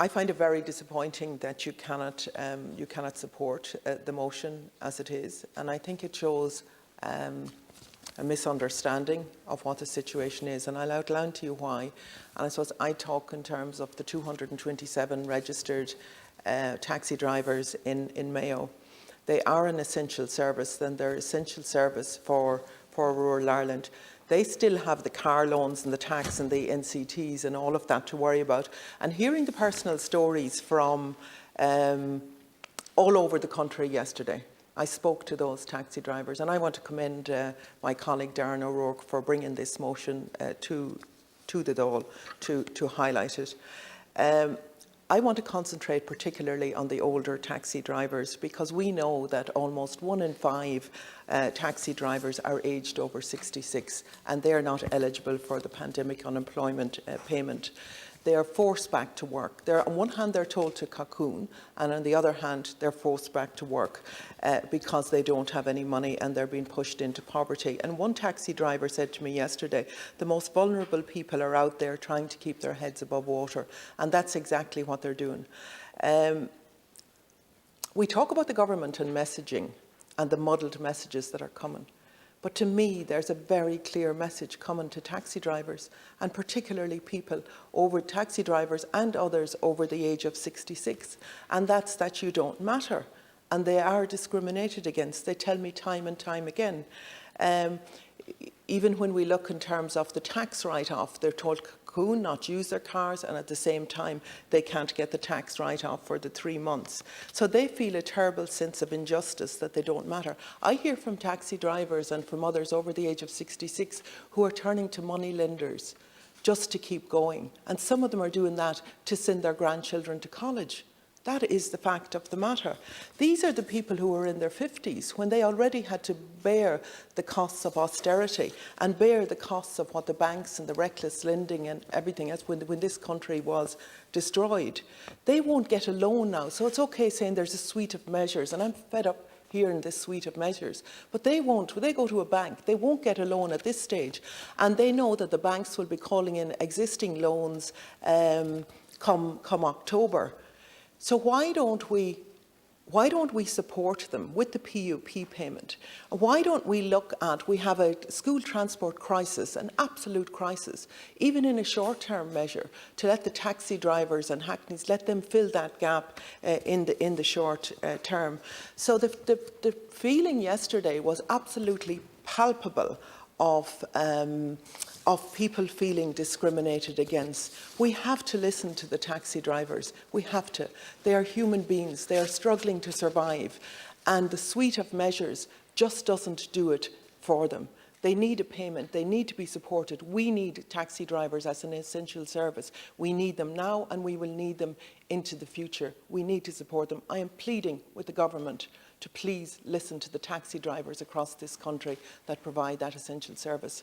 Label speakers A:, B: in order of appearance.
A: I find it very disappointing that you cannot support the motion as it is, and I think it shows a misunderstanding of what the situation is, and I'll outline to you why. And I suppose I talk in terms of the 227 registered taxi drivers in Mayo. They are an essential service, and they're essential service for rural Ireland. They still have the car loans and the tax and the NCTs and all of that to worry about. And hearing the personal stories from all over the country yesterday, I spoke to those taxi drivers, and I want to commend my colleague Darren O'Rourke for bringing this motion to the Dáil to highlight it. I want to concentrate particularly on the older taxi drivers, because we know that almost 1 in 5 taxi drivers are aged over 66, and they are not eligible for the pandemic unemployment payment. They are forced back to work. On one hand, they're told to cocoon, and on the other hand, they're forced back to work because they don't have any money and they're being pushed into poverty. And one taxi driver said to me yesterday, the most vulnerable people are out there trying to keep their heads above water, and that's exactly what they're doing. We talk about the government and messaging and the muddled messages that are coming. But to me, there's a very clear message coming to taxi drivers, and particularly taxi drivers and others over the age of 66. And that's that you don't matter. And they are discriminated against. They tell me time and time again. Even when we look in terms of the tax write-off, they're told cocoon, not use their cars, and at the same time they can't get the tax write-off for the 3 months. So they feel a terrible sense of injustice, that they don't matter. I hear from taxi drivers and from others over the age of 66 who are turning to money lenders just to keep going, and some of them are doing that to send their grandchildren to college. That is the fact of the matter. These are the people who are in their 50s, when they already had to bear the costs of austerity and bear the costs of what the banks and the reckless lending and everything else when this country was destroyed. They won't get a loan now, so it's okay saying there's a suite of measures, and I'm fed up hearing this suite of measures. But they won't. When they go to a bank, they won't get a loan at this stage, and they know that the banks will be calling in existing loans come October. So why don't we support them with the PUP payment? Why don't we look at, we have a school transport crisis, an absolute crisis, even in a short-term measure, to let the taxi drivers and hackneys, let them fill that gap in the short term. So the feeling yesterday was absolutely palpable of people feeling discriminated against. We have to listen to the taxi drivers. We have to. They are human beings. They are struggling to survive. And the suite of measures just doesn't do it for them. They need a payment. They need to be supported. We need taxi drivers as an essential service. We need them now, and we will need them into the future. We need to support them. I am pleading with the government to please listen to the taxi drivers across this country that provide that essential service.